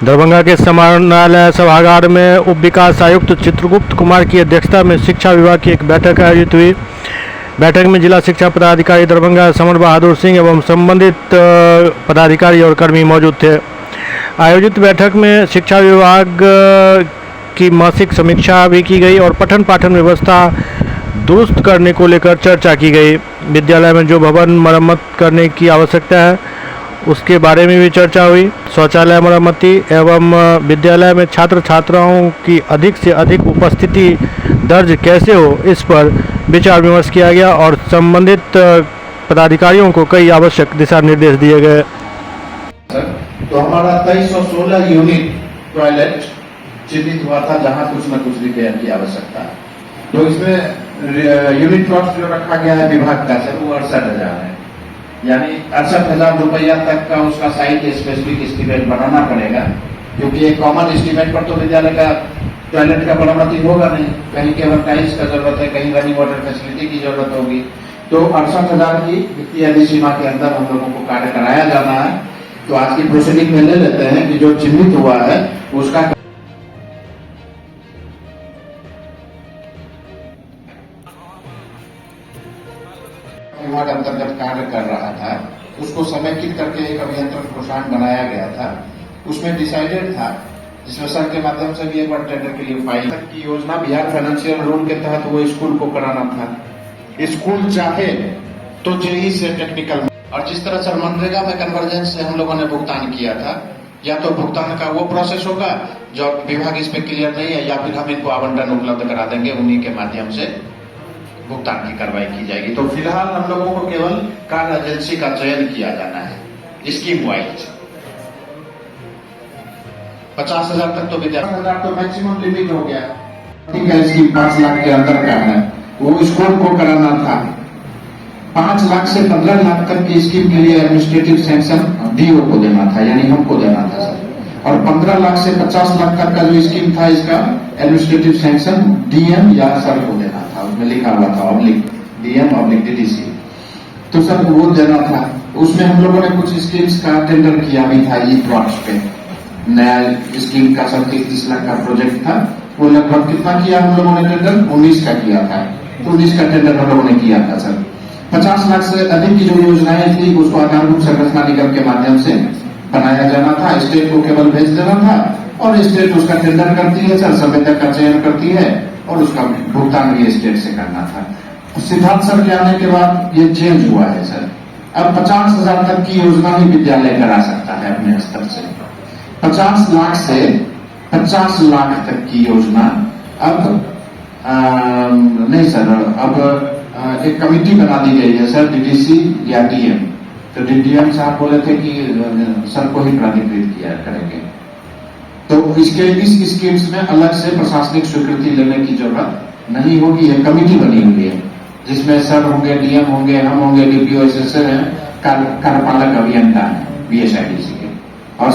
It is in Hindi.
दरभंगा के समाहरणालय सभागार में उप विकास आयुक्त चित्रगुप्त कुमार की अध्यक्षता में शिक्षा विभाग की एक बैठक आयोजित हुई। बैठक में जिला शिक्षा पदाधिकारी दरभंगा समर बहादुर सिंह एवं संबंधित पदाधिकारी और कर्मी मौजूद थे। आयोजित बैठक में शिक्षा विभाग की मासिक समीक्षा भी की गई और पठन पाठन व्यवस्था दुरुस्त करने को लेकर चर्चा की गई। विद्यालय में जो भवन मरम्मत करने की आवश्यकता है उसके बारे में भी चर्चा हुई। शौचालय मरम्मति एवं विद्यालय में छात्र छात्राओं की अधिक से अधिक उपस्थिति दर्ज कैसे हो, इस पर विचार विमर्श किया गया और संबंधित पदाधिकारियों को कई आवश्यक दिशा निर्देश दिए गए। तो हमारा 2316 यूनिट टॉयलेट चिन्हित हुआ था जहां कुछ न कुछ रिपेयर की आवश्यकता है। तो इसमें यूनिट कॉस्ट जो रखा गया है विभाग का सर वो 68,000 है, यानी 68,000 रुपया तक का उसका साइट स्पेसिफिक एस्टीमेट बनाना पड़ेगा, क्योंकि एक कॉमन एस्टीमेट पर तो विद्यालय का टॉयलेट का मरम्मति होगा नहीं। कहीं केवल टाइल्स का जरूरत है, कहीं रनिंग वाटर फैसिलिटी की जरूरत होगी। तो 68,000 की वित्तीय अधिसीमा के अंदर हम लोगों को कार्य कराया जाना है। तो आज की प्रोसीडिंग में ले लेते हैं कि जो चिन्हित हुआ है उसका विभाग अंतर्गत कार्य कर रहा था, उसको समेकित करके एक अभियंत्रण कोषांग बनाया गया था। उसमें डिसाइडेड था, जिसमें सर के माध्यम से भी एक बार टेंडर के लिए फाइल की योजना बिहार फाइनेंशियल रूल के तहत वो स्कूल को कराना था। स्कूल चाहे तो जेई से टेक्निकल, और जिस तरह सर मनरेगा में कन्वर्जेंस से हम लोगों ने भुगतान किया था, या तो भुगतान का वो प्रोसेस होगा जो विभाग इसमें क्लियर नहीं है, या फिर हम इनको आवंटन उपलब्ध करा देंगे, उन्हीं के माध्यम से भुगतान की कार्रवाई की जाएगी। तो फिलहाल हम लोगों को केवल कार्य एजेंसी का चयन किया जाना है स्कीम वाइज। 50,000 तक तो विद्यार्थी 50,000 तो मैक्सिमम लिमिट हो गया। ठीक है, स्कीम 5 लाख के अंदर का है, वो स्कूल को कराना था। 5 लाख से 15 लाख तक की स्कीम के लिए एडमिनिस्ट्रेटिव सैंक्शन डीओ को देना था, यानी हमको देना था सर। और 15 लाख से 50 लाख तक का जो स्कीम था इसका एडमिनिस्ट्रेटिव सैंक्शन डीएम या सर को देना था। उसमें लिखा हुआ था ऑब्लिक डीएम ऑब्लिक डीडीसी, तो सर वो देना था। उसमें हम लोगों ने कुछ स्कीम्स का टेंडर किया भी था। ई प्लॉट्स पे नया स्कीम का सर 30 लाख का प्रोजेक्ट था, वो लगभग कितना किया हम लोगों ने टेंडर 19 का किया था। तो 19 का टेंडर हम लोगों ने किया था सर। 50 लाख से अधिक की जो योजनाएं थी उसको आधारभूत संरचना निगम के माध्यम से बनाया जाना था। स्टेट को केवल भेज देना था और स्टेट उसका टेंडर करती है सर, संवेदक का चयन करती है और उसका भुगतान भी स्टेट से करना था। सिद्धार्थ सर के आने के बाद ये चेंज हुआ है सर। अब 50,000 तक की योजना ही विद्यालय करा सकता है अपने स्तर से। 50 लाख से 50 लाख तक की योजना अब नहीं सर, अब एक कमिटी बना दी गई है सर, डीडीसी या डीएम। तो डीडीएम साहब बोले थे कि सर को ही प्राधिकृत किया करेंगे। तो इसके इस स्कीम्स में अलग से प्रशासनिक स्वीकृति लेने की जरूरत नहीं होगी। यह कमिटी बनी हुई है जिसमें सर होंगे, डीएम होंगे, हम होंगे, डीपीओ, कार्यपालक अभियंता है बीएसआईडीसी के, और